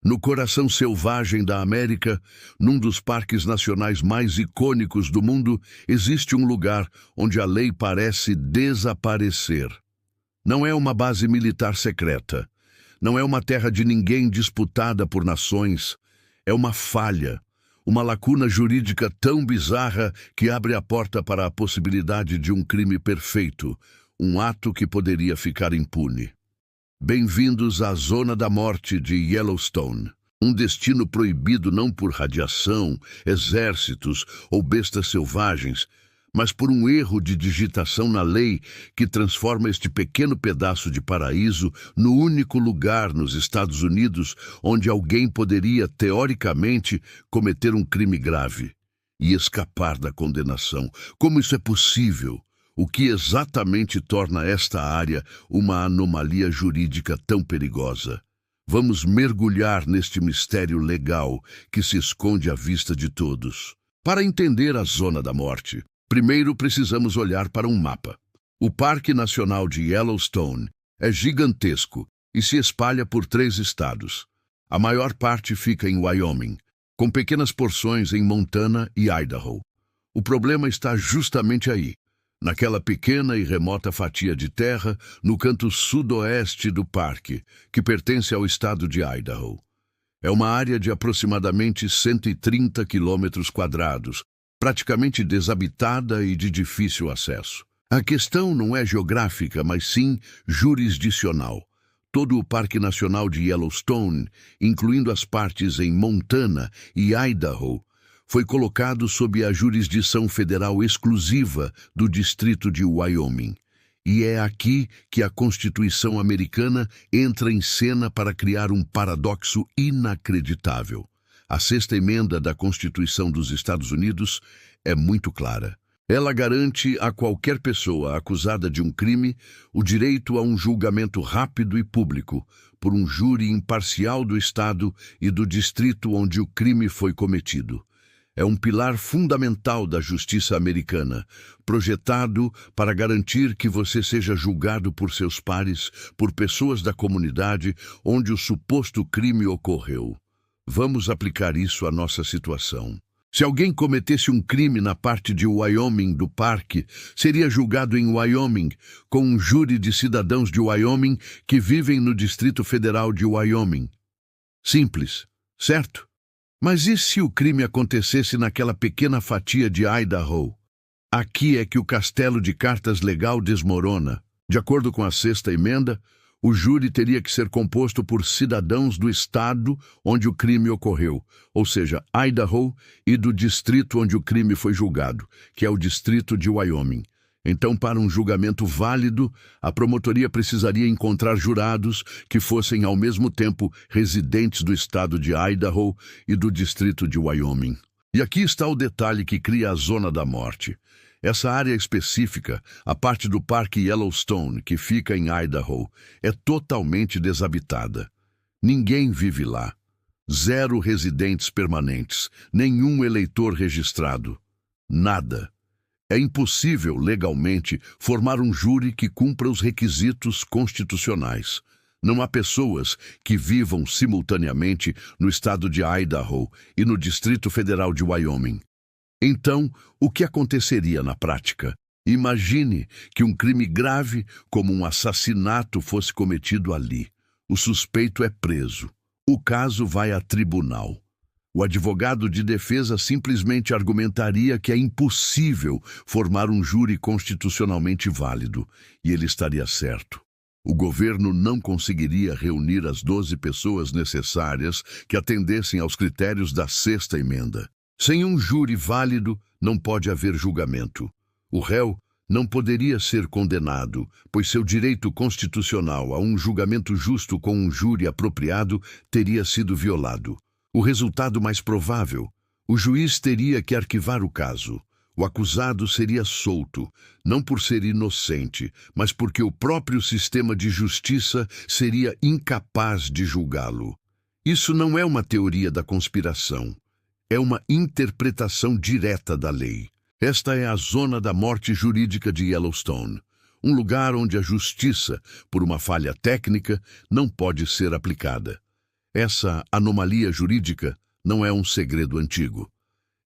No coração selvagem da América, num dos parques nacionais mais icônicos do mundo, existe um lugar onde a lei parece desaparecer. Não é uma base militar secreta. Não é uma terra de ninguém disputada por nações. É uma falha, uma lacuna jurídica tão bizarra que abre a porta para a possibilidade de um crime perfeito, um ato que poderia ficar impune. Bem-vindos à Zona da Morte de Yellowstone, um destino proibido não por radiação, exércitos ou bestas selvagens, mas por um erro de digitação na lei que transforma este pequeno pedaço de paraíso no único lugar nos Estados Unidos onde alguém poderia, teoricamente, cometer um crime grave e escapar da condenação. Como isso é possível? O que exatamente torna esta área uma anomalia jurídica tão perigosa? Vamos mergulhar neste mistério legal que se esconde à vista de todos. Para entender a Zona da Morte, primeiro precisamos olhar para um mapa. O Parque Nacional de Yellowstone é gigantesco e se espalha por 3 estados. A maior parte fica em Wyoming, com pequenas porções em Montana e Idaho. O problema está justamente aí, naquela pequena e remota fatia de terra no canto sudoeste do parque, que pertence ao estado de Idaho. É uma área de aproximadamente 130 quilômetros quadrados, praticamente desabitada e de difícil acesso. A questão não é geográfica, mas sim jurisdicional. Todo o Parque Nacional de Yellowstone, incluindo as partes em Montana e Idaho, foi colocado sob a jurisdição federal exclusiva do Distrito de Wyoming. E é aqui que a Constituição americana entra em cena para criar um paradoxo inacreditável. A 6ª emenda da Constituição dos Estados Unidos é muito clara. Ela garante a qualquer pessoa acusada de um crime o direito a um julgamento rápido e público por um júri imparcial do estado e do distrito onde o crime foi cometido. É um pilar fundamental da justiça americana, projetado para garantir que você seja julgado por seus pares, por pessoas da comunidade onde o suposto crime ocorreu. Vamos aplicar isso à nossa situação. Se alguém cometesse um crime na parte de Wyoming do parque, seria julgado em Wyoming, com um júri de cidadãos de Wyoming que vivem no Distrito Federal de Wyoming. Simples, certo? Mas e se o crime acontecesse naquela pequena fatia de Idaho? Aqui é que o castelo de cartas legal desmorona. De acordo com a 6ª emenda, o júri teria que ser composto por cidadãos do estado onde o crime ocorreu, ou seja, Idaho, e do distrito onde o crime foi julgado, que é o distrito de Wyoming. Então, para um julgamento válido, a promotoria precisaria encontrar jurados que fossem ao mesmo tempo residentes do estado de Idaho e do distrito de Wyoming. E aqui está o detalhe que cria a Zona da Morte. Essa área específica, a parte do Parque Yellowstone, que fica em Idaho, é totalmente desabitada. Ninguém vive lá. 0 residentes permanentes, nenhum eleitor registrado. Nada. É impossível, legalmente, formar um júri que cumpra os requisitos constitucionais. Não há pessoas que vivam simultaneamente no estado de Idaho e no Distrito Federal de Wyoming. Então, o que aconteceria na prática? Imagine que um crime grave, como um assassinato, fosse cometido ali. O suspeito é preso. O caso vai a tribunal. O advogado de defesa simplesmente argumentaria que é impossível formar um júri constitucionalmente válido, e ele estaria certo. O governo não conseguiria reunir as 12 pessoas necessárias que atendessem aos critérios da 6ª emenda. Sem um júri válido, não pode haver julgamento. O réu não poderia ser condenado, pois seu direito constitucional a um julgamento justo com um júri apropriado teria sido violado. O resultado mais provável: o juiz teria que arquivar o caso. O acusado seria solto, não por ser inocente, mas porque o próprio sistema de justiça seria incapaz de julgá-lo. Isso não é uma teoria da conspiração. É uma interpretação direta da lei. Esta é a Zona da Morte jurídica de Yellowstone, um lugar onde a justiça, por uma falha técnica, não pode ser aplicada. Essa anomalia jurídica não é um segredo antigo.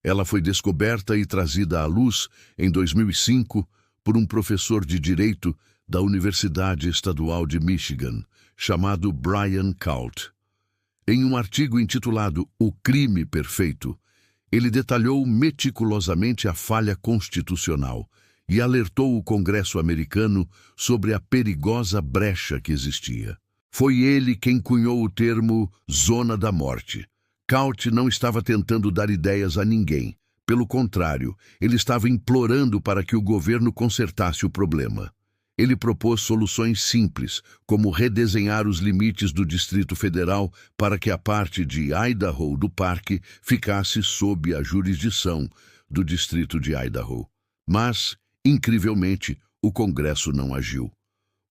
Ela foi descoberta e trazida à luz em 2005 por um professor de direito da Universidade Estadual de Michigan, chamado Brian Coult. Em um artigo intitulado O Crime Perfeito, ele detalhou meticulosamente a falha constitucional e alertou o Congresso americano sobre a perigosa brecha que existia. Foi ele quem cunhou o termo Zona da Morte. Coult não estava tentando dar ideias a ninguém. Pelo contrário, ele estava implorando para que o governo consertasse o problema. Ele propôs soluções simples, como redesenhar os limites do Distrito Federal para que a parte de Idaho do parque ficasse sob a jurisdição do Distrito de Idaho. Mas, incrivelmente, o Congresso não agiu.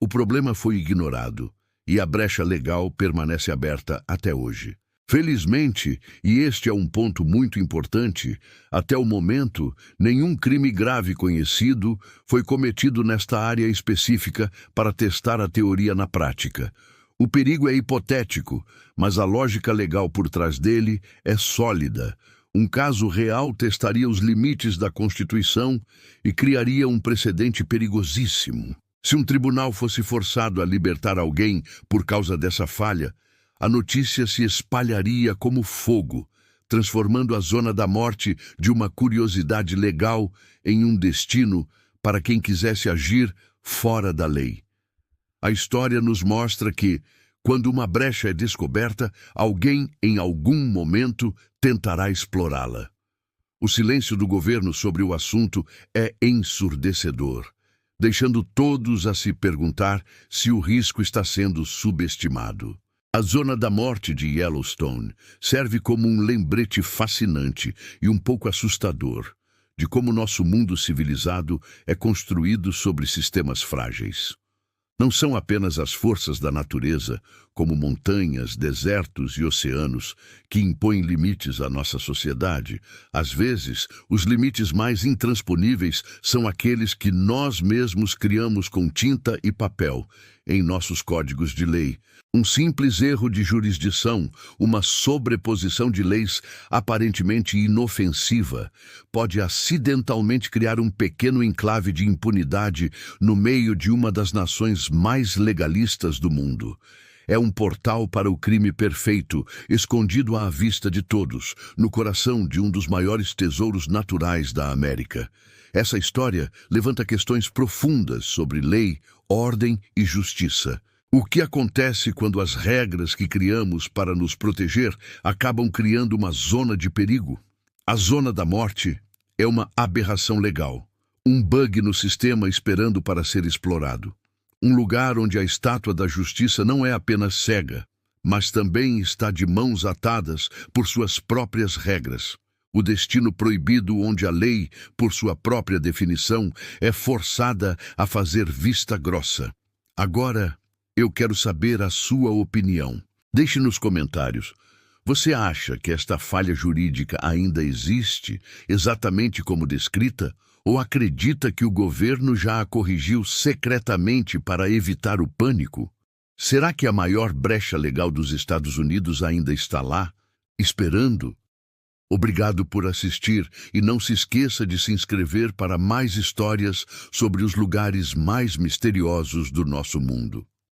O problema foi ignorado e a brecha legal permanece aberta até hoje. Felizmente, e este é um ponto muito importante, até o momento, nenhum crime grave conhecido foi cometido nesta área específica para testar a teoria na prática. O perigo é hipotético, mas a lógica legal por trás dele é sólida. Um caso real testaria os limites da Constituição e criaria um precedente perigosíssimo. Se um tribunal fosse forçado a libertar alguém por causa dessa falha, a notícia se espalharia como fogo, transformando a Zona da Morte de uma curiosidade legal em um destino para quem quisesse agir fora da lei. A história nos mostra que, quando uma brecha é descoberta, alguém, em algum momento, tentará explorá-la. O silêncio do governo sobre o assunto é ensurdecedor, deixando todos a se perguntar se o risco está sendo subestimado. A Zona da Morte de Yellowstone serve como um lembrete fascinante e um pouco assustador de como nosso mundo civilizado é construído sobre sistemas frágeis. Não são apenas as forças da natureza, como montanhas, desertos e oceanos, que impõem limites à nossa sociedade. Às vezes, os limites mais intransponíveis são aqueles que nós mesmos criamos com tinta e papel em nossos códigos de lei. Um simples erro de jurisdição, uma sobreposição de leis aparentemente inofensiva, pode acidentalmente criar um pequeno enclave de impunidade no meio de uma das nações mais legalistas do mundo. É um portal para o crime perfeito, escondido à vista de todos, no coração de um dos maiores tesouros naturais da América. Essa história levanta questões profundas sobre lei, ordem e justiça. O que acontece quando as regras que criamos para nos proteger acabam criando uma zona de perigo? A Zona da Morte é uma aberração legal, um bug no sistema esperando para ser explorado. Um lugar onde a estátua da justiça não é apenas cega, mas também está de mãos atadas por suas próprias regras. O destino proibido onde a lei, por sua própria definição, é forçada a fazer vista grossa. Agora, eu quero saber a sua opinião. Deixe nos comentários. Você acha que esta falha jurídica ainda existe, exatamente como descrita? Ou acredita que o governo já a corrigiu secretamente para evitar o pânico? Será que a maior brecha legal dos Estados Unidos ainda está lá, esperando? Obrigado por assistir e não se esqueça de se inscrever para mais histórias sobre os lugares mais misteriosos do nosso mundo.